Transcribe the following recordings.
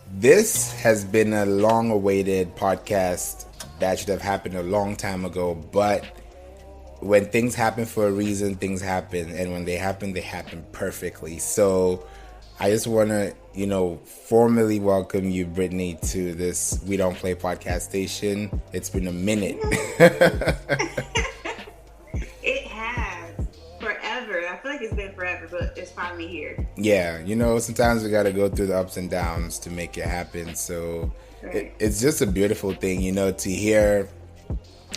This has been a long-awaited podcast that should have happened a long time ago, but when things happen for a reason, things happen, and when they happen perfectly. So I just want to, formally welcome you, Brittany, to this We Don't Play podcast station. It's been a minute. It has. Forever. I feel like it's been forever, but it's finally here. Yeah, sometimes we got to go through the ups and downs to make it happen. So Right. it's just a beautiful thing, to hear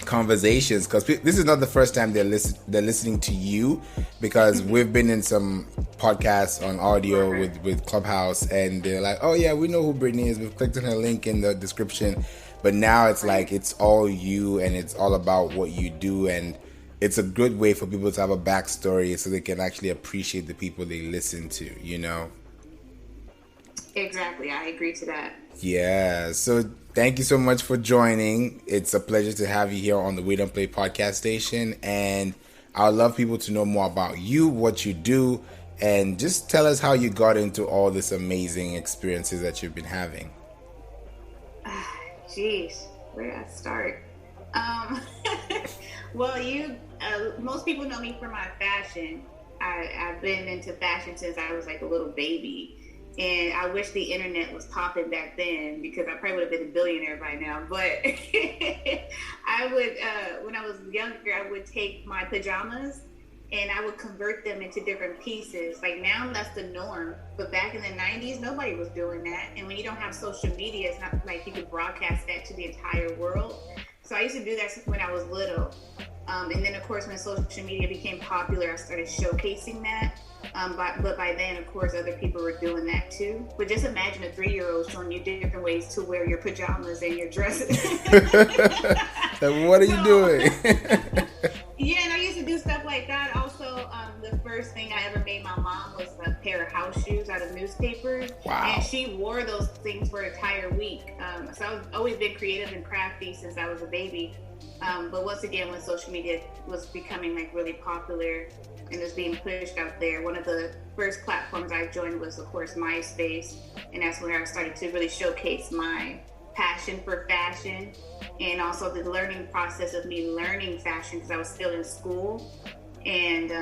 conversations, because this is not the first time they're listening to you, because we've been in some podcasts on audio with Clubhouse, and they're like, oh yeah, we know who Brittany is, we've clicked on her link in the description. But now it's like it's all you, and it's all about what you do, and it's a good way for people to have a backstory so they can actually appreciate the people they listen to, Exactly. I agree to that. Yeah, so thank you so much for joining. It's a pleasure to have you here on the We Don't Play podcast station, and I would love people to know more about you, what you do, and just tell us how you got into all this amazing experiences that you've been having. Jeez, where did I start? Well, most people know me for my fashion. I've been into fashion since I was like a little baby. And I wish the internet was popping back then, because I probably would have been a billionaire by now. But I would, when I was younger, I would take my pajamas and I would convert them into different pieces. Like now that's the norm. But back in the 90s, nobody was doing that. And when you don't have social media, it's not like you could broadcast that to the entire world. So I used to do that when I was little. And then, of course, when social media became popular, I started showcasing that. But by then, of course, other people were doing that too. But just imagine a 3-year-old showing you different ways to wear your pajamas and your dresses. Like, what are you doing? Yeah, and I used to do stuff like that. Also, the first thing I ever made my mom was a pair of house shoes out of newspapers. Wow. And she wore those things for an entire week. So I've always been creative and crafty since I was a baby. But once again, when social media was becoming like really popular and was being pushed out there, one of the first platforms I joined was, of course, MySpace. And that's where I started to really showcase my passion for fashion, and also the learning process of me learning fashion, because I was still in school. And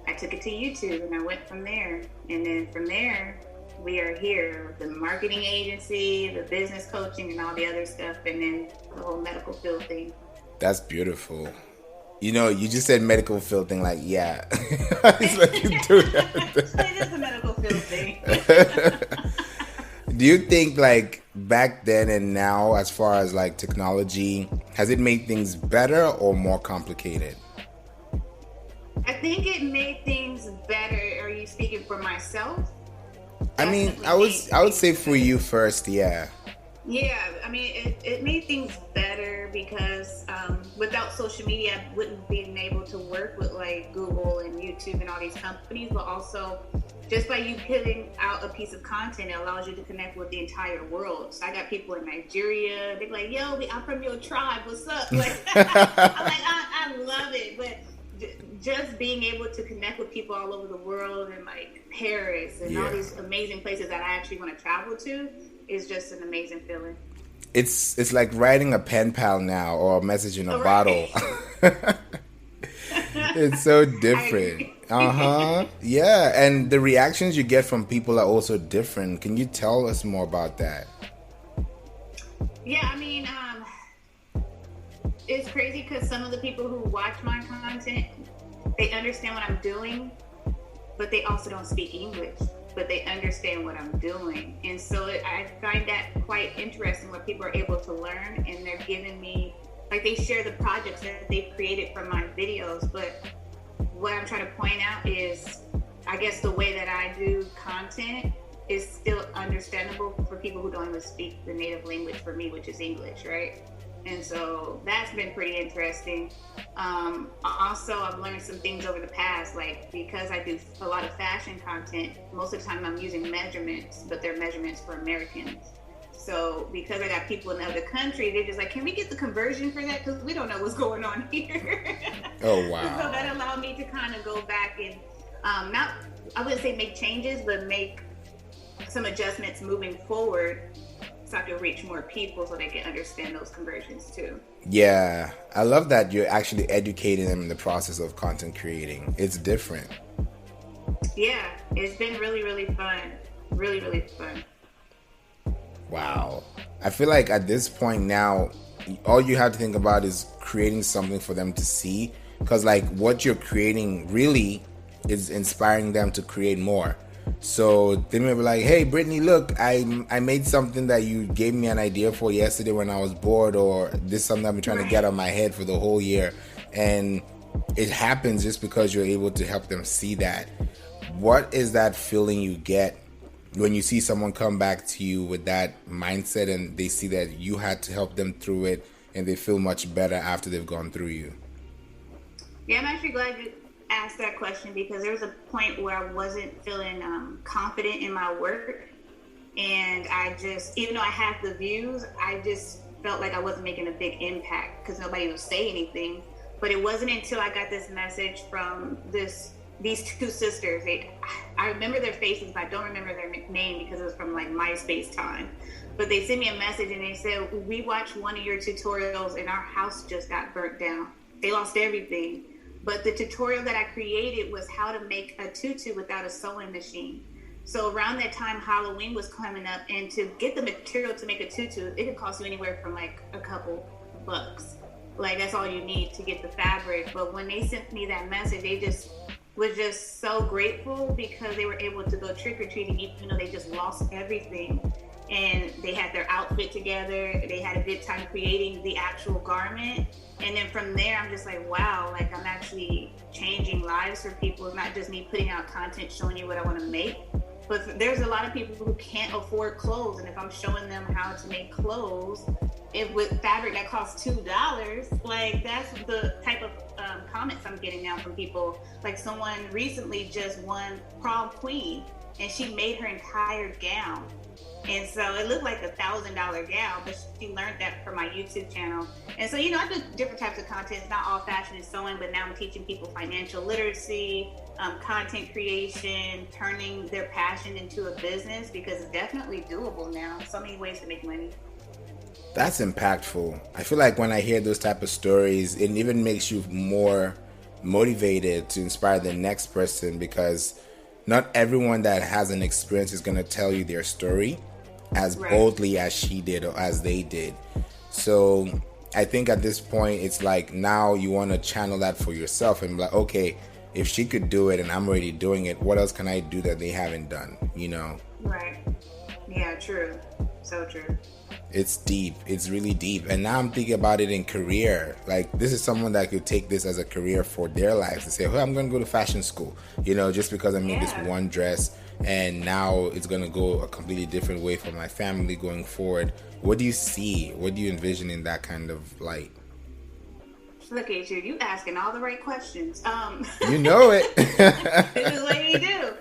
I took it to YouTube, and I went from there. And then from there, we are here with the marketing agency, the business coaching, and all the other stuff, and then the whole medical field thing. That's beautiful. You just said medical field thing, like, yeah. It's like you do that. It is a medical field thing. Do you think, like, back then and now, as far as like technology, has it made things better or more complicated? I think it made things better. Are you speaking for myself? I mean, I would say for you first, yeah. Yeah, I mean, it made things better because without social media, I wouldn't be able to work with like Google and YouTube and all these companies, but also just by you putting out a piece of content, it allows you to connect with the entire world. So I got people in Nigeria, they're like, yo, I'm from your tribe, what's up? Like, I'm like, I love it. But just being able to connect with people all over the world, and like Paris and all these amazing places that I actually want to travel to, is just an amazing feeling. It's like writing a pen pal now, or a message in a bottle. It's so different. Yeah, and the reactions you get from people are also different. Can you tell us more about that? Yeah, I mean, it's crazy because some of the people who watch my content, they understand what I'm doing, but they also don't speak English, but they understand what I'm doing. And so I find that quite interesting, where people are able to learn, and they're giving me, like, they share the projects that they've created from my videos. But what I'm trying to point out is, I guess the way that I do content is still understandable for people who don't even speak the native language for me, which is English, right? And so that's been pretty interesting. Also, I've learned some things over the past, like, because I do a lot of fashion content, most of the time I'm using measurements, but they're measurements for Americans. So because I got people in the other country, they're just like, can we get the conversion for that? Because we don't know what's going on here. Oh, wow. So that allowed me to kind of go back and, not, I wouldn't say make changes, but make some adjustments moving forward so I can reach more people so they can understand those conversions too. Yeah, I love that you're actually educating them in the process of content creating. It's different. Yeah, it's been really, really fun. Really, really fun. Wow. I feel like at this point now, all you have to think about is creating something for them to see. Because like what you're creating really is inspiring them to create more. So they may be like, hey, Brittany, look, I made something that you gave me an idea for yesterday when I was bored, or this is something I've been trying to get on my head for the whole year. And it happens just because you're able to help them see that. What is that feeling you get when you see someone come back to you with that mindset and they see that you had to help them through it and they feel much better after they've gone through you? Yeah, I'm actually glad you asked that question, because there was a point where I wasn't feeling confident in my work, and I just, even though I had the views, I just felt like I wasn't making a big impact because nobody would say anything. But it wasn't until I got this message from these two sisters. I remember their faces, but I don't remember their name because it was from like MySpace time. But they sent me a message and they said, we watched one of your tutorials and our house just got burnt down. They lost everything. But the tutorial that I created was how to make a tutu without a sewing machine. So around that time, Halloween was coming up, and to get the material to make a tutu, it could cost you anywhere from like a couple bucks. Like that's all you need to get the fabric. But when they sent me that message, they just was just so grateful because they were able to go trick-or-treating even though they just lost everything. And they had their outfit together. They had a good time creating the actual garment. And then from there, I'm just like, wow, like I'm actually changing lives for people. It's not just me putting out content, showing you what I want to make. But there's a lot of people who can't afford clothes. And if I'm showing them how to make clothes with fabric that costs $2, like that's the type of comments I'm getting now from people. Like someone recently just won prom queen and she made her entire gown. And so it looked like $1,000 gown, but she learned that from my YouTube channel. And so, I do different types of content. It's not all fashion and sewing, but now I'm teaching people financial literacy, content creation, turning their passion into a business, because it's definitely doable now. So many ways to make money. That's impactful. I feel like when I hear those type of stories, it even makes you more motivated to inspire the next person, because not everyone that has an experience is going to tell you their story as boldly as she did or as they did. So I think at this point, it's like now you want to channel that for yourself and be like, okay, if she could do it and I'm already doing it, what else can I do that they haven't done, Right. Yeah, true. So true. It's deep. It's really deep. And now I'm thinking about it in career. Like, this is someone that could take this as a career for their lives, to say, oh, I'm going to go to fashion school, just because I made this one dress, and now it's going to go a completely different way for my family going forward. What do you see? What do you envision in that kind of light? Look at you asking all the right questions. You know it. This is what you do.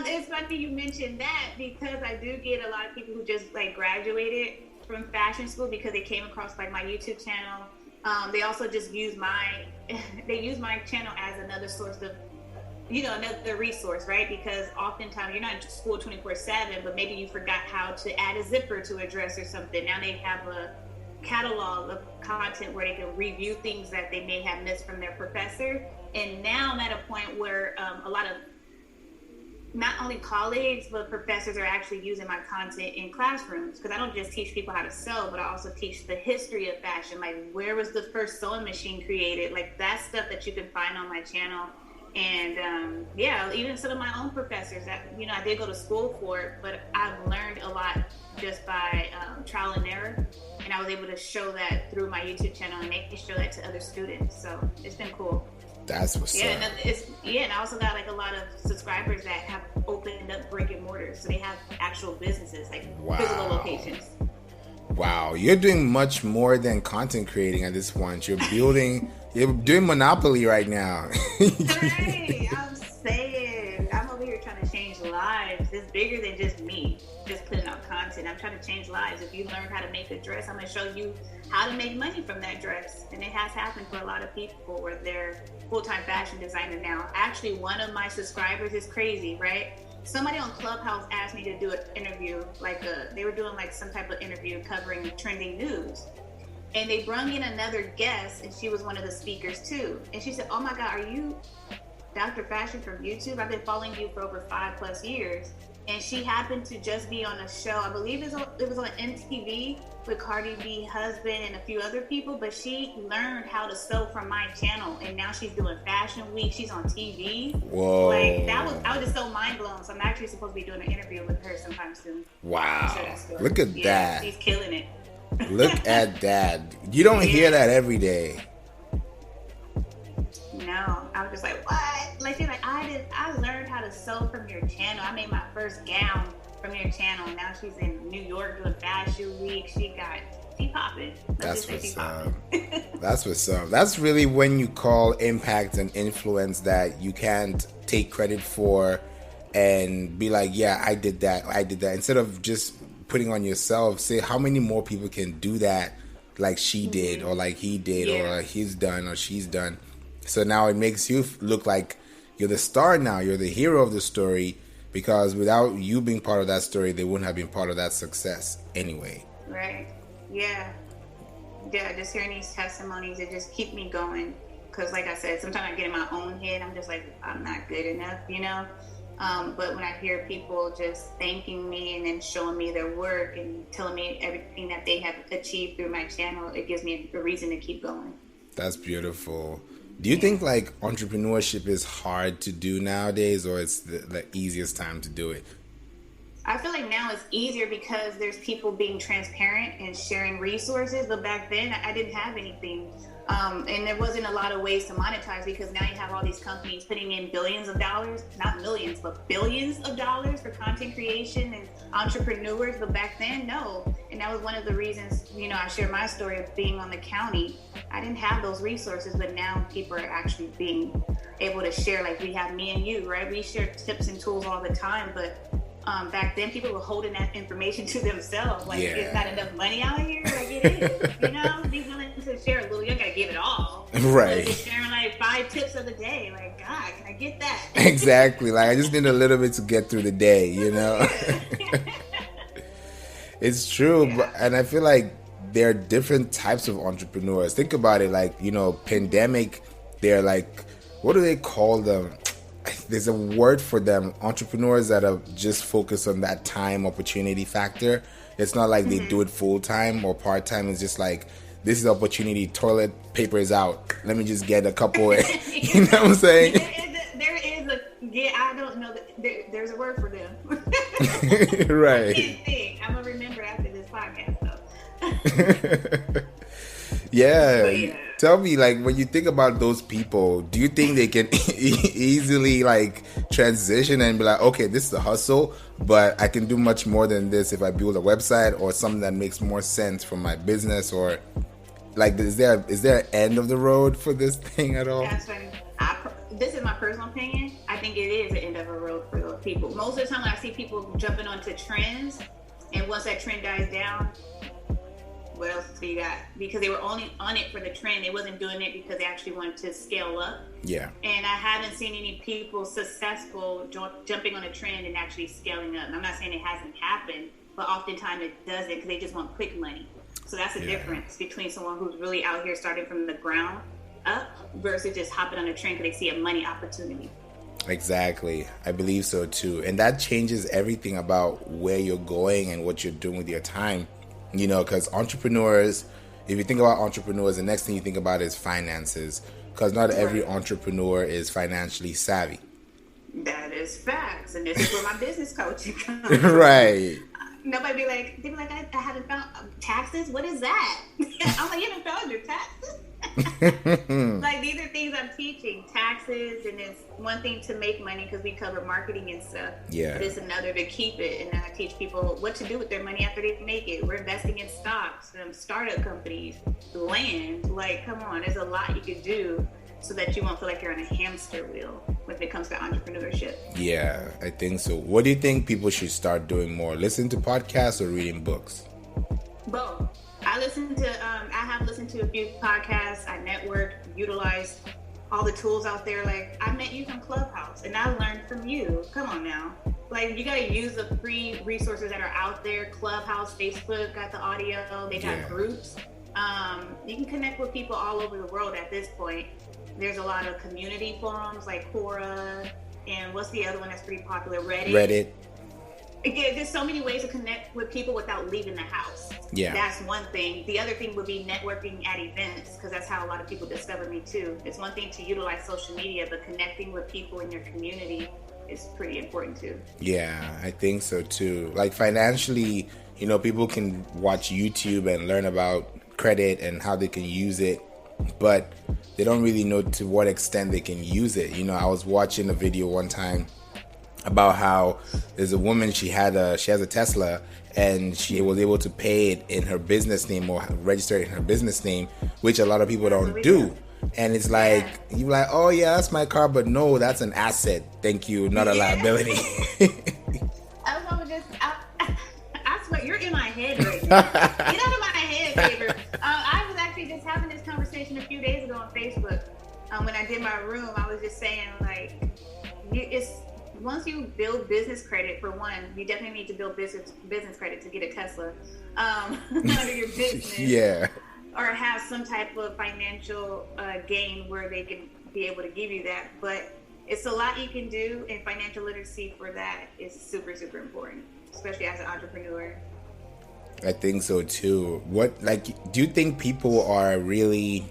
It's funny you mentioned that, because I do get a lot of people who just like graduated from fashion school because they came across like my YouTube channel. They also just use my channel as another source of, another resource, right? Because oftentimes you're not in school 24/7, but maybe you forgot how to add a zipper to a dress or something. Now they have a catalog of content where they can review things that they may have missed from their professor. And now I'm at a point where a lot of not only colleagues, but professors are actually using my content in classrooms, because I don't just teach people how to sew, but I also teach the history of fashion. Like, where was the first sewing machine created? Like, that's stuff that you can find on my channel. And even some of my own professors that, I did go to school for it, but I've learned a lot just by trial and error. And I was able to show that through my YouTube channel and show that to other students. So it's been cool. That's what's up. And I also got like a lot of subscribers that have opened up brick and mortars. So they have actual businesses, like physical locations. Wow, you're doing much more than content creating at this point. You're doing Monopoly right now. Hey, I'm saying, I'm over here trying to change lives. It's bigger than just me, just putting out content. I'm trying to change lives. If you learn how to make a dress, I'm going to show you how to make money from that dress. And it has happened for a lot of people where they're full-time fashion designer now. Actually, one of my subscribers is crazy, right? somebody on Clubhouse asked me to do an interview, they were doing like some type of interview covering trending news. And they brought in another guest, and she was one of the speakers too. And she said, "Oh my God, are you Dr. Fashion from YouTube? I've been following you for over 5+ years." And she happened to just be on a show, I believe it was on MTV with Cardi B husband and a few other people, but she learned how to sew from my channel, and now she's doing Fashion Week. She's on TV. Whoa. Like, I was just so mind blown. So I'm actually supposed to be doing an interview with her sometime soon. Wow. Look at that. She's killing it. Look at that. You don't hear that every day. No, I was just like, what? Like, she's like, I learned how to sew from your channel. I made my first gown from your channel. Now she's in New York doing Fashion Week. She popping. That's what's up. That's what's up. That's really when you call impact and influence that you can't take credit for and be like, yeah, I did that. Instead of just putting on yourself, say how many more people can do that like she did or like he did or he's done or she's done. So now it makes you look like you're the star now. You're the hero of the story, because without you being part of that story, they wouldn't have been part of that success anyway. Right. Yeah. Yeah, just hearing these testimonies, it just keep me going. Because like I said, sometimes I get in my own head. I'm just like, I'm not good enough, you know? But when I hear people just thanking me and then showing me their work and telling me everything that they have achieved through my channel, it gives me a reason to keep going. That's beautiful. Do you think like entrepreneurship is hard to do nowadays, or it's the easiest time to do it? I feel like now it's easier because there's people being transparent and sharing resources. But back then I didn't have anything. And there wasn't a lot of ways to monetize, because now you have all these companies putting in billions of dollars, not millions, but billions of dollars for content creation and entrepreneurs. But back then, no. And that was one of the reasons, you know, I shared my story of being on the county. I didn't have those resources, but now people are actually being able to share. Like we have me and you, right? We share tips and tools all the time, but back then people were holding that information to themselves. Like, it's not enough money out here. Like, it is, you know? Be willing to share a little. You don't gotta give it all. Right. Just sharing like 5 tips of the day. Like, God, can I get that? Exactly. Like, I just need a little bit to get through the day, you know? It's true. Yeah. But, and I feel like there are different types of entrepreneurs. Think about it. Like, you know, pandemic, they're like, what do they call them? There's a word for them. Entrepreneurs that are just focused on that time opportunity factor. It's not like they do it full time or part time. It's just like, this is the opportunity. Toilet paper is out. Let me just get a couple. You know what I'm saying? There is I don't know. There's a word for them. Right. I can't think. I'm gonna remember after this podcast though. Yeah. Tell me, like, when you think about those people, do you think they can easily like transition and be like, okay, this is the hustle, but I can do much more than this if I build a website or something that makes more sense for my business? Or like, is there an end of the road for this thing at all? That's funny. This is my personal opinion. I think it is the end of a road for those people. Most of the time when I see people jumping onto trends, and once that trend dies down, what else do you got? Because they were only on it for the trend. They wasn't doing it because they actually wanted to scale up. Yeah. And I haven't seen any people successful jumping on a trend and actually scaling up. And I'm not saying it hasn't happened, but oftentimes it doesn't, because they just want quick money. So that's the difference between someone who's really out here starting from the ground up versus just hopping on a trend because they see a money opportunity. Exactly. I believe so too. And that changes everything about where you're going and what you're doing with your time. You know, because entrepreneurs, if you think about entrepreneurs, the next thing you think about is finances, because not every entrepreneur is financially savvy. That is facts. And this is where my business coaching comes. Right. Nobody be like, I haven't found taxes. What is that? I'm like, you haven't found your taxes? Like, these are things I'm teaching. Taxes, and it's one thing to make money because we cover marketing and stuff. Yeah. But it's another to keep it. And I teach people what to do with their money after they make it. We're investing in stocks, startup companies, land. Like, come on, there's a lot you could do so that you won't feel like you're on a hamster wheel when it comes to entrepreneurship. Yeah, I think so. What do you think people should start doing more? Listen to podcasts or reading books? Both. I have listened to a few podcasts. I network, utilize all the tools out there. Like, I met you from Clubhouse and I learned from you. Come on now. like you gotta use the free resources that are out there. Clubhouse, Facebook got the audio, they got groups. You can connect with people all over the world at this point. There's a lot of community forums like Quora, and what's the other one that's pretty popular? Reddit. Again, there's so many ways to connect with people without leaving the house. Yeah. That's one thing. The other thing would be networking at events, because that's how a lot of people discover me too. It's one thing to utilize social media, but connecting with people in your community is pretty important too. Yeah, I think so too. Like financially, you know, people can watch YouTube and learn about credit and how they can use it, but they don't really know to what extent they can use it. You know, I was watching a video one time about how there's a woman, she has a Tesla, and she was able to pay it in her business name or register it in her business name, which a lot of people don't do. And it's like, you're like, oh yeah, that's my car, but no, that's an asset. Thank you, not a liability. I swear, you're in my head right now. Get out of my head, Faber. I was actually just having this conversation a few days ago on Facebook. When I did my room, I was just saying, like, once you build business credit, for one, you definitely need to build business credit to get a Tesla under your business. Yeah. Or have some type of financial gain where they can be able to give you that. But it's a lot you can do, and financial literacy for that is super, super important, especially as an entrepreneur. I think so too. Do you think people are really,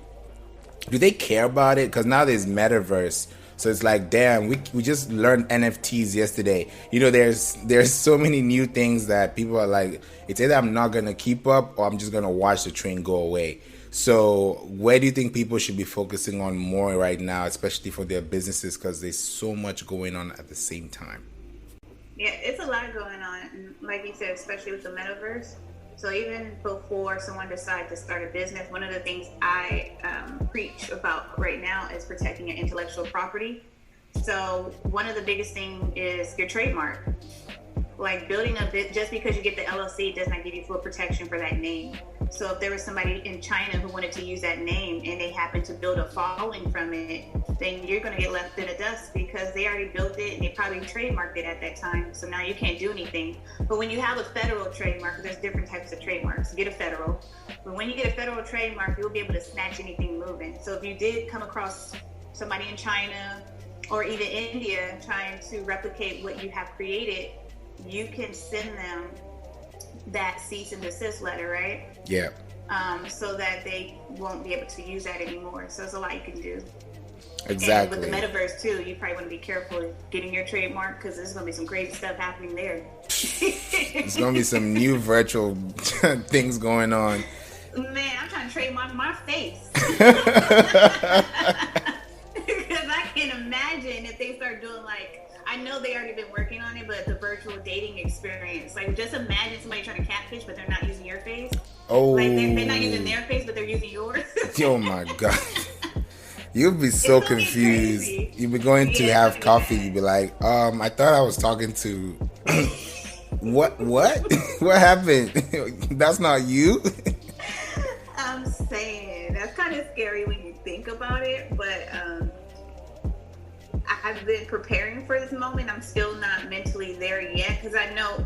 do they care about it? Because now there's metaverse. So it's like, damn, we just learned NFTs yesterday. You know, there's so many new things that people are like, it's either I'm not going to keep up or I'm just going to watch the train go away. So where do you think people should be focusing on more right now, especially for their businesses? Because there's so much going on at the same time. Yeah, it's a lot going on. And like you said, especially with the metaverse. So even before someone decides to start a business, one of the things I preach about right now is protecting your intellectual property. So one of the biggest things is your trademark. Like building a bit, just because you get the LLC does not give you full protection for that name. So if there was somebody in China who wanted to use that name and they happen to build a following from it, then you're going to get left in the dust because they already built it and they probably trademarked it at that time. So now you can't do anything. But when you have a federal trademark, there's different types of trademarks. Get a federal. But when you get a federal trademark, you'll be able to snatch anything moving. So if you did come across somebody in China or even India trying to replicate what you have created, you can send them that cease and desist letter, right? Yeah. So that they won't be able to use that anymore. So there's a lot you can do. Exactly. And with the metaverse too, you probably want to be careful getting your trademark because there's going to be some crazy stuff happening there. There's going to be some new virtual things going on. Man, I'm trying to trademark my face. Because I can imagine if they start doing I know they already been working on it, but the virtual dating experience, just imagine somebody trying to catfish, but they're not using your face. Oh. They're not using their face, but they're using yours. Oh my God. You'll be so confused. You'll be going to have coffee. You'll be like, I thought I was talking to what? What happened? That's not you? I'm saying that's kind of scary when you think about it, but I've been preparing for this moment. I'm still not mentally there yet because I know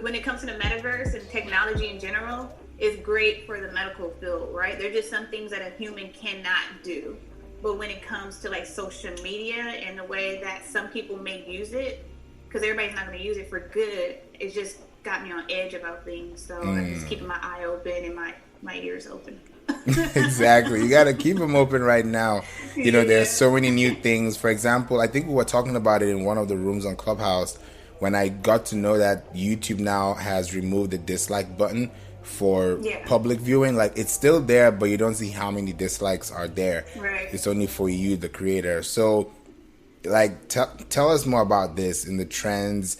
when it comes to the metaverse and technology in general, it's great for the medical field, right? There's just some things that a human cannot do. But when it comes to social media and the way that some people may use it, because everybody's not going to use it for good, it just got me on edge about things. So I'm just keeping my eye open and my ears open. Exactly. You got to keep them open right now. You know, there's so many new things. For example, I think we were talking about it in one of the rooms on Clubhouse when I got to know that YouTube now has removed the dislike button for public viewing. It's still there, but you don't see how many dislikes are there. Right. It's only for you, the creator. So tell us more about this and the trends.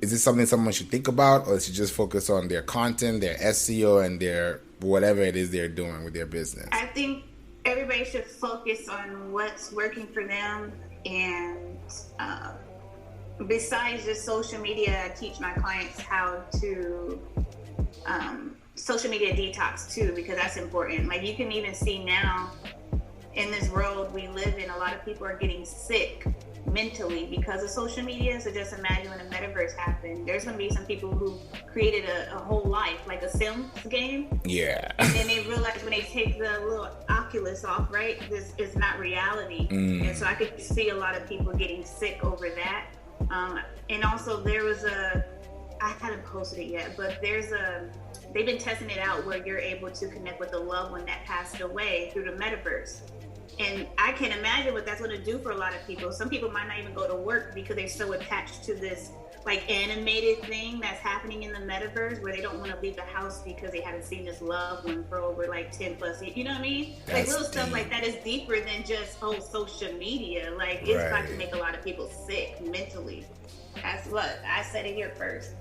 Is this something someone should think about, or should just focus on their content, their SEO, and their whatever it is they're doing with their business? I think everybody should focus on what's working for them. And besides just social media, I teach my clients how to social media detox too, because that's important. You can even see now in this world we live in, a lot of people are getting sick mentally because of social media. So just imagine when the metaverse happened, there's going to be some people who created a whole life, like a Sims game. Yeah. And then they realize when they take the little Oculus off, right, this is not reality. And so I could see a lot of people getting sick over that. And also there was I haven't posted it yet, but they've been testing it out where you're able to connect with a loved one that passed away through the metaverse. And I can imagine what that's going to do for a lot of people. Some people might not even go to work because they're so attached to this like animated thing that's happening in the metaverse where they don't want to leave the house because they haven't seen this loved one for over like 10 plus years. You know what I mean? That's like little deep stuff like that is deeper than just social media. Like it's about to make a lot of people sick mentally. That's what I said it here first.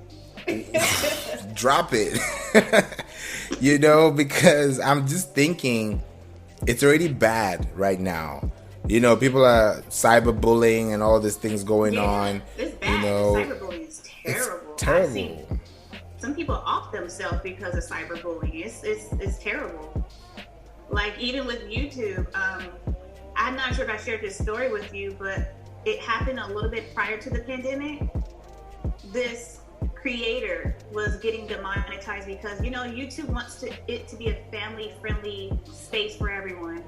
Drop it. Because I'm just thinking it's already bad right now. People are cyberbullying and all these things going on. It's bad. Cyberbullying is terrible. It's terrible. Some people off themselves because of cyberbullying. It's terrible. Like even with YouTube, I'm not sure if I shared this story with you, but it happened a little bit prior to the pandemic. This creator was getting demonetized because YouTube wants it to be a family-friendly space for everyone.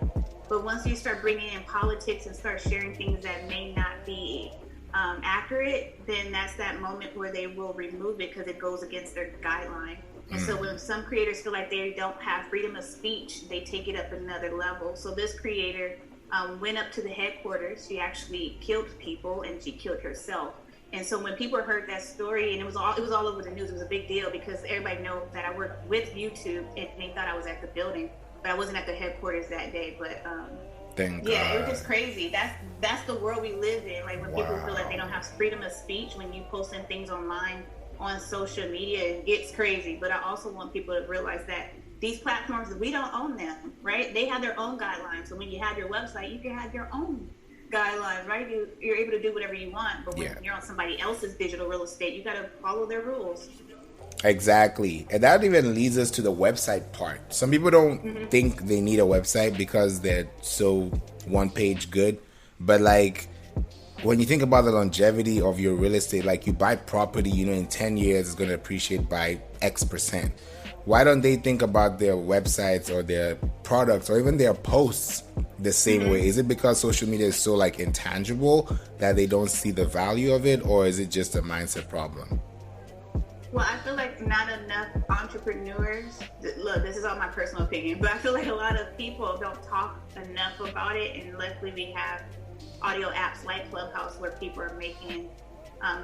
But once you start bringing in politics and start sharing things that may not be accurate, then that's that moment where they will remove it because it goes against their guideline. And so when some creators feel like they don't have freedom of speech, they take it up another level. So this creator went up to the headquarters. She actually killed people and she killed herself. And so when people heard that story, and it was all over the news, it was a big deal because everybody knows that I work with YouTube, and they thought I was at the building, but I wasn't at the headquarters that day. But Thank God. It was just crazy. That's the world we live in. Like when people feel like they don't have freedom of speech, when you posting things online on social media, it gets crazy. But I also want people to realize that these platforms, we don't own them, right? They have their own guidelines. So when you have your website, you can have your own guidelines, right? You're able to do whatever you want, but when you're on somebody else's digital real estate, you got to follow their rules. Exactly. And that even leads us to the website part. Some people don't think they need a website because they're so one page good, but like when you think about the longevity of your real estate, like you buy property, in 10 years it's going to appreciate by X%. Why don't they think about their websites or their products or even their posts the same way? Is it because social media is so like intangible that they don't see the value of it, or is it just a mindset problem? Well, I feel like not enough entrepreneurs, look, this is all my personal opinion, but I feel like a lot of people don't talk enough about it. And luckily we have audio apps like Clubhouse where people are making,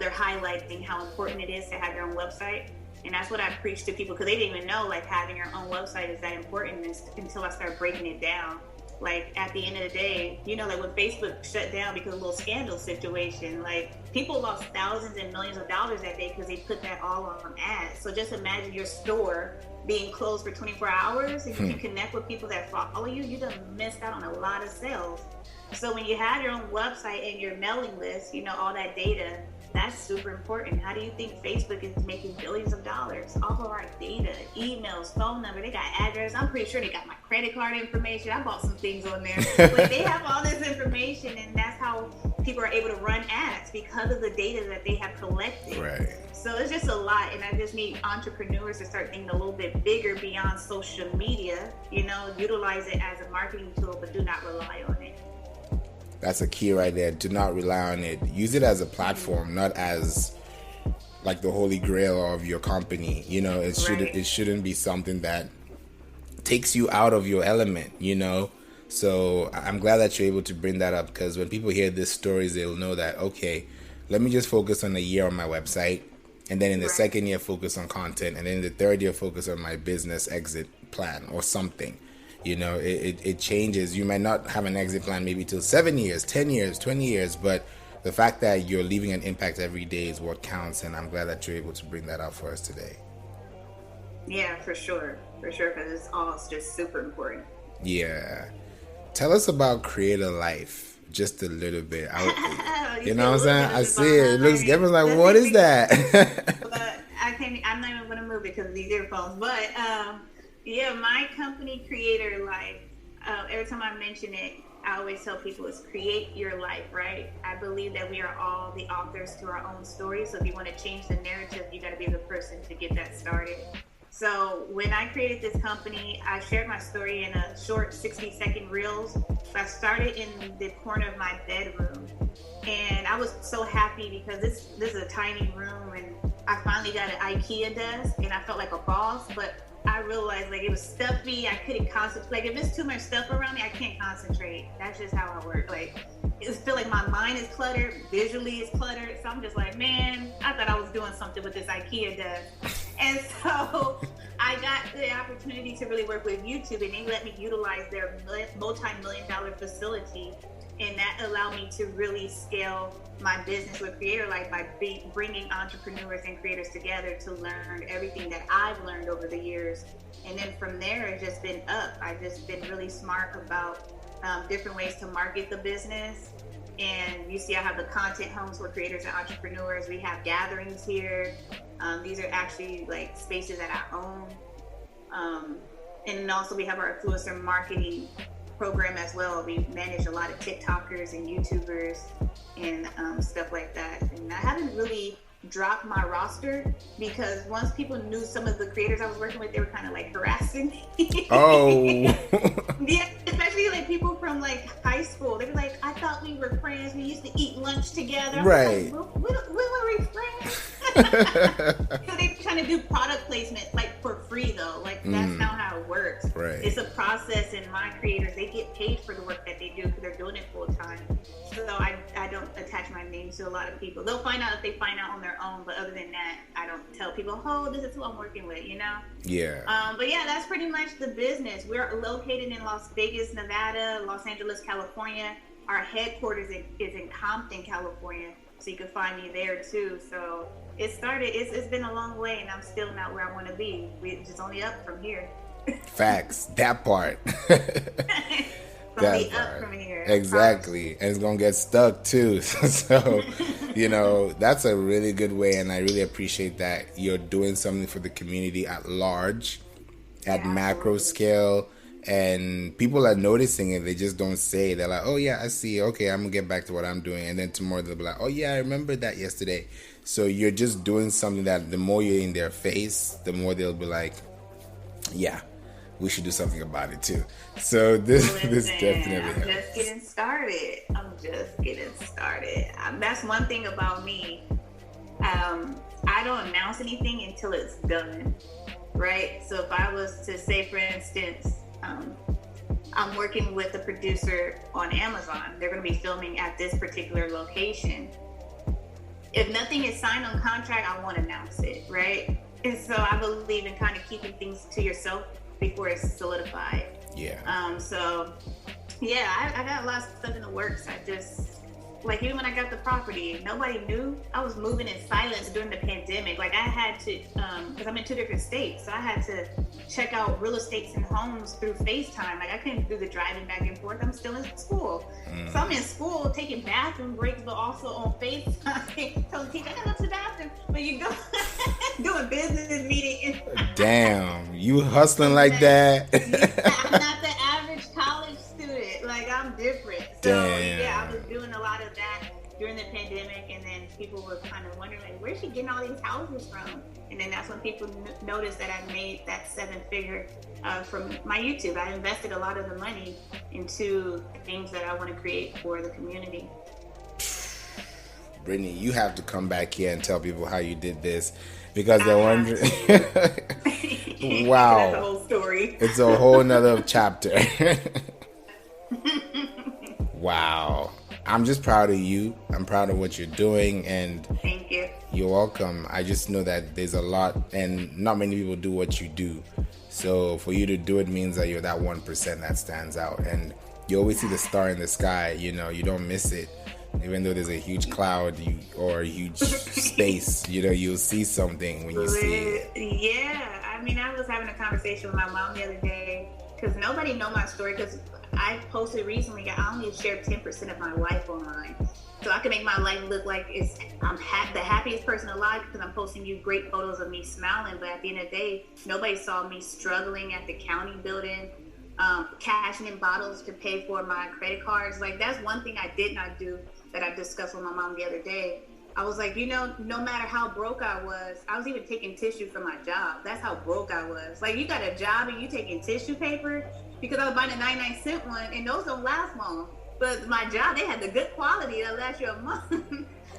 they're highlighting how important it is to have your own website. And that's what I preach to people because they didn't even know like having your own website is that important until I started breaking it down. Like at the end of the day, like when Facebook shut down because of a little scandal situation, like people lost thousands and millions of dollars that day because they put that all on ads. So just imagine your store being closed for 24 hours and you can connect with people that follow you, you done missed out on a lot of sales. So when you have your own website and your mailing list, all that data, that's super important. How do you think Facebook is making billions of dollars off of our data, emails, phone number? They got address. I'm pretty sure they got my credit card information. I bought some things on there. But they have all this information, and that's how people are able to run ads because of the data that they have collected. Right. So it's just a lot, and I just need entrepreneurs to start thinking a little bit bigger beyond social media. Utilize it as a marketing tool, but do not rely on it. That's a key right there. Do not rely on it. Use it as a platform, not as like the holy grail of your company. It shouldn't be something that takes you out of your element, So I'm glad that you're able to bring that up because when people hear these stories, they'll know that, okay, let me just focus on a year on my website. And then in the second year, focus on content. And then in the third year, focus on my business exit plan or something. It changes. You might not have an exit plan maybe till 7 years, 10 years, 20 years, but the fact that you're leaving an impact every day is what counts, and I'm glad that you're able to bring that up for us today. Yeah, for sure, because it's just super important. Yeah. Tell us about Create a Lyfe, just a little bit. You know what I'm saying? I see it. It looks, everyone's like, what is that? But I'm not even going to move it because of these earphones, but yeah, my company Creator Lyfe, every time I mention it, I always tell people is create your life, right? I believe that we are all the authors to our own stories. So if you want to change the narrative, you got to be the person to get that started. So when I created this company, I shared my story in a short 60-second reels. I started in the corner of my bedroom, and I was so happy because this is a tiny room, and I finally got an IKEA desk, and I felt like a boss. But I realized like it was stuffy. I couldn't concentrate. Like if there's too much stuff around me, I can't concentrate. That's just how I work. Like it feel like my mind is cluttered, visually is cluttered. So I'm just like, man, I thought I was doing something with this IKEA desk. And so I got the opportunity to really work with YouTube, and they let me utilize their multi-million-dollar facility. And that allowed me to really scale my business with Creator Life by bringing entrepreneurs and creators together to learn everything that I've learned over the years. And then from there, it's just been up. I've just been really smart about different ways to market the business. And you see, I have the content homes for creators and entrepreneurs. We have gatherings here. These are actually like spaces that I own. And then also we have our influencer marketing program as well. We manage a lot of TikTokers and YouTubers and stuff like that. And I haven't really dropped my roster because once people knew some of the creators I was working with, they were kind of like harassing me. Oh. Yeah, especially like people from like high school. They were like, I thought we were friends. We used to eat lunch together. Right. Like, when were we friends? So they were trying to do product placement like for free though. Like that's not how it works. Right. It's a process, and my creators, they get paid for the work that they do because they're doing it full time. So I don't attach my name to a lot of people. They'll find out if they find out on their own, but other than that, I don't tell people, oh, this is who I'm working with, you know? Yeah. But yeah, that's pretty much the business. We're located in Las Vegas, Nevada, Los Angeles, California. Our headquarters is in Compton, California. So you can find me there too. So it's been a long way, and I'm still not where I want to be. It's just only up from here. Facts. That part. That up from here. Exactly. And it's going to get stuck too. So, you know, that's a really good way. And I really appreciate that you're doing something for the community at large, at macro scale. And people are noticing it. They just don't say it. They're like, oh, yeah, I see. Okay, I'm going to get back to what I'm doing. And then tomorrow they'll be like, oh, yeah, I remember that yesterday. So you're just doing something that the more you're in their face, the more they'll be like, yeah, we should do something about it too. So this definitely helps. I'm just getting started. That's one thing about me. I don't announce anything until it's done, right? So if I was to say, for instance, I'm working with a producer on Amazon. They're going to be filming at this particular location. If nothing is signed on contract, I won't announce it, right? And so I believe in kind of keeping things to yourself before it's solidified. Yeah. So yeah, I got a lot of stuff in the works. I just, like, even when I got the property, nobody knew. I was moving in silence during the pandemic. Like, I had to, because I'm in 2 different states, so I had to check out real estates and homes through FaceTime. Like, I couldn't do the driving back and forth. I'm still in school. So I'm in school taking bathroom breaks, but also on FaceTime. Telling the teacher, I gotta go to the bathroom. But you go doing business meeting. Damn, you hustling like that? I'm not the average college student. Like, I'm different. So yeah, I was doing a lot of that during the pandemic, and then people were kind of wondering, like, where's she getting all these houses from? And then that's when people noticed that I made that 7-figure from my YouTube. I invested a lot of the money into things that I want to create for the community. Brittany, you have to come back here and tell people how you did this, because they're wondering. Wow. That's a whole story. It's a whole nother chapter. Wow. I'm just proud of you. I'm proud of what you're doing, and thank you. You're welcome. I just know that there's a lot, and not many people do what you do. So for you to do it means that you're that 1% that stands out, and you always see the star in the sky. You know, you don't miss it. Even though there's a huge cloud or a huge space, you know, you'll see something when you see it. Yeah. I mean, I was having a conversation with my mom the other day, because nobody know my story, because I posted recently, I only shared 10% of my life online. So I can make my life look like I'm the happiest person alive because I'm posting you great photos of me smiling. But at the end of the day, nobody saw me struggling at the county building, cashing in bottles to pay for my credit cards. Like, that's one thing I did not do that I discussed with my mom the other day. I was like, no matter how broke I was even taking tissue for my job. That's how broke I was. Like, you got a job and you taking tissue paper? Because I was buying a 99-cent one, and those don't last long. But my job, they had the good quality that lasts you a month.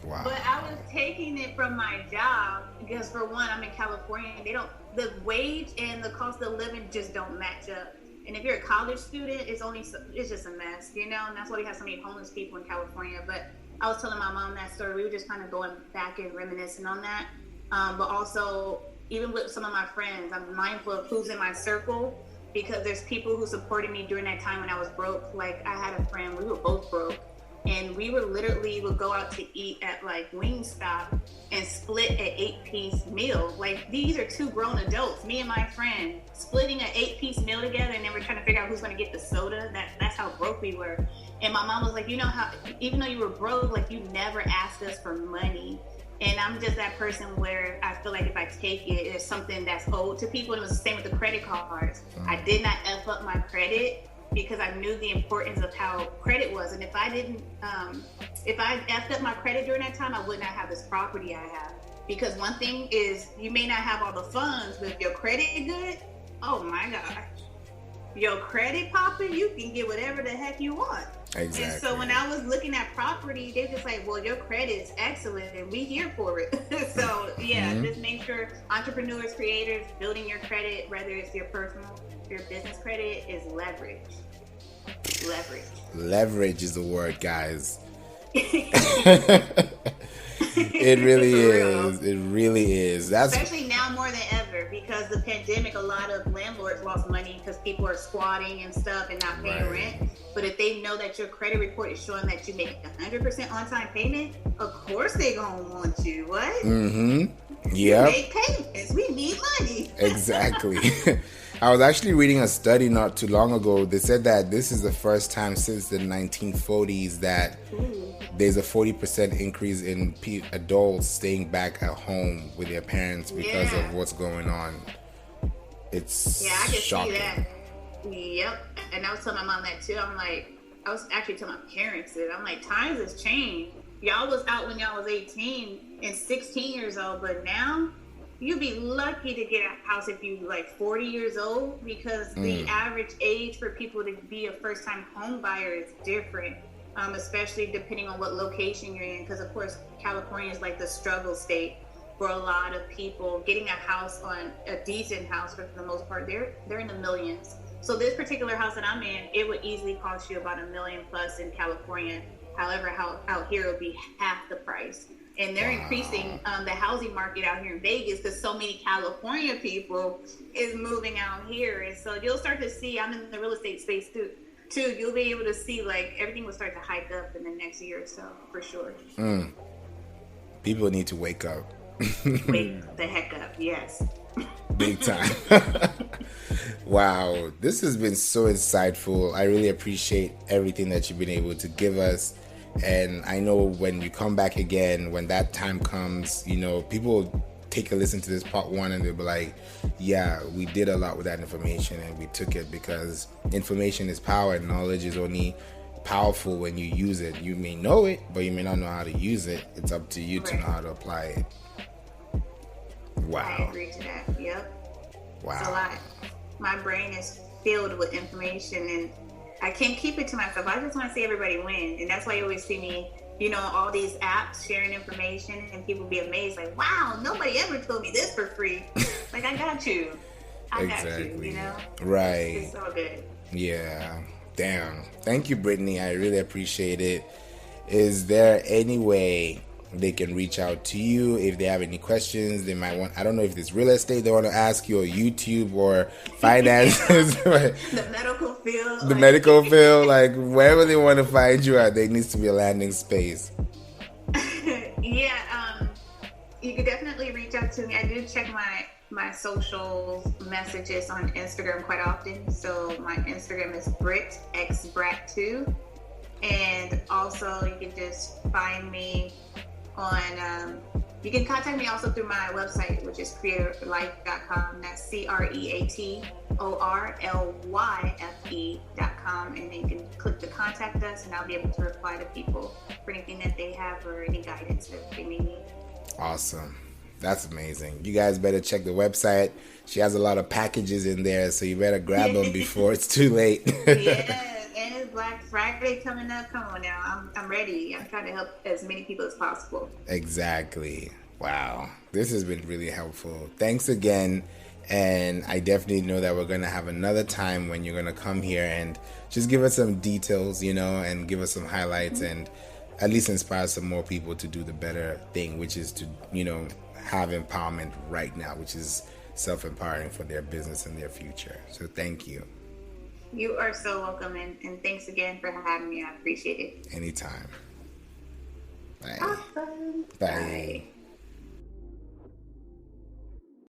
Wow. But I was taking it from my job because, for one, I'm in California. The wage and the cost of living just don't match up. And if you're a college student, it's just a mess, and that's why we have so many homeless people in California. But I was telling my mom that story. We were just kind of going back and reminiscing on that. But also, even with some of my friends, I'm mindful of who's in my circle, because there's people who supported me during that time when I was broke. Like, I had a friend, we were both broke, and we would go out to eat at like Wingstop and split an 8-piece meal. Like, these are two grown adults, me and my friend, splitting an 8-piece meal together, and then we're trying to figure out who's going to get the soda. That's how broke we were. And my mom was like, how, even though you were broke, like, you never asked us for money. And I'm just that person where I feel like if I take it, it's something that's owed to people. And it was the same with the credit cards. I did not F up my credit because I knew the importance of how credit was. And if I didn't, if I F'd up my credit during that time, I would not have this property I have. Because one thing is, you may not have all the funds, but if your credit is good, oh my God. Your credit popping, you can get whatever the heck you want. Exactly. And so when I was looking at property, they're just like, well, your credit is excellent and we here for it. So yeah, just make sure entrepreneurs, creators, building your credit, whether it's your personal, your business credit, is leverage. Leverage is the word, guys. It really is. It really is. Especially now more than ever, because the pandemic, a lot of landlords lost money because people are squatting and stuff and not paying rent. But if they know that your credit report is showing that you make 100% on-time payment, of course they gonna want you. What? Mm-hmm. Yeah. Make payments. We need money. Exactly. I was actually reading a study not too long ago. They said that this is the first time since the 1940s that there's a 40% increase in adults staying back at home with their parents because of what's going on. It's I can shocking. see that. Yep. And I was telling my mom that too. I'm like, I was actually telling my parents that. I'm like, times has changed. Y'all was out when y'all was 18 and 16 years old, but now you'd be lucky to get a house if you like 40 years old, because the average age for people to be a first-time home buyer is different, especially depending on what location you're in. Because of course, California is like the struggle state for a lot of people. Getting a house, on a decent house for the most part, they're in the millions. So this particular house that I'm in, it would easily cost you about $1 million plus in California. However, out here it would be half the price. And they're increasing the housing market out here in Vegas because so many California people is moving out here. And so you'll start to see, I'm in the real estate space too. You'll be able to see like everything will start to hike up in the next year or so, for sure. People need to wake up. Wake the heck up, yes. Big time. Wow, this has been so insightful. I really appreciate everything that you've been able to give us. And I know when you come back again, when that time comes, people take a listen to this part one and they'll be like, yeah, we did a lot with that information and we took it, because information is power and knowledge is only powerful when you use it. You may know it, but you may not know how to use it. It's up to you to know how to apply it. Wow. I agree to that. Yep. Wow. It's a lot. My brain is filled with information and I can't keep it to myself. I just want to see everybody win. And that's why you always see me, all these apps sharing information, and people be amazed, like, wow, nobody ever told me this for free. Like, I got you. I got you, Right. It's so good. Yeah. Damn. Thank you, Brittany. I really appreciate it. Is there any way they can reach out to you if they have any questions they might want? I don't know if it's real estate they want to ask you, or YouTube, or finances. The medical field. Medical field, like wherever they want to find you at, there needs to be a landing space. You could definitely reach out to me. I do check my social messages on Instagram quite often. So my Instagram is BrittXBrat2. And also you can just find me on, you can contact me also through my website, which is creatorlyfe.com. That's CREATORLYFE.com. orlyfe.com, and then you can click to contact us, and I'll be able to reply to people for anything that they have or any guidance that they may need. Awesome. That's amazing. You guys better check the website. She has a lot of packages in there, so you better grab them before it's too late. Yeah, and it's Black Friday coming up. Come on now. I'm ready. I'm trying to help as many people as possible. Exactly. Wow. This has been really helpful. Thanks again. And I definitely know that we're going to have another time when you're going to come here and just give us some details, and give us some highlights and at least inspire some more people to do the better thing, which is to, have empowerment right now, which is self-empowering for their business and their future. So thank you. You are so welcome, and thanks again for having me. I appreciate it. Anytime. Bye. Awesome. Bye.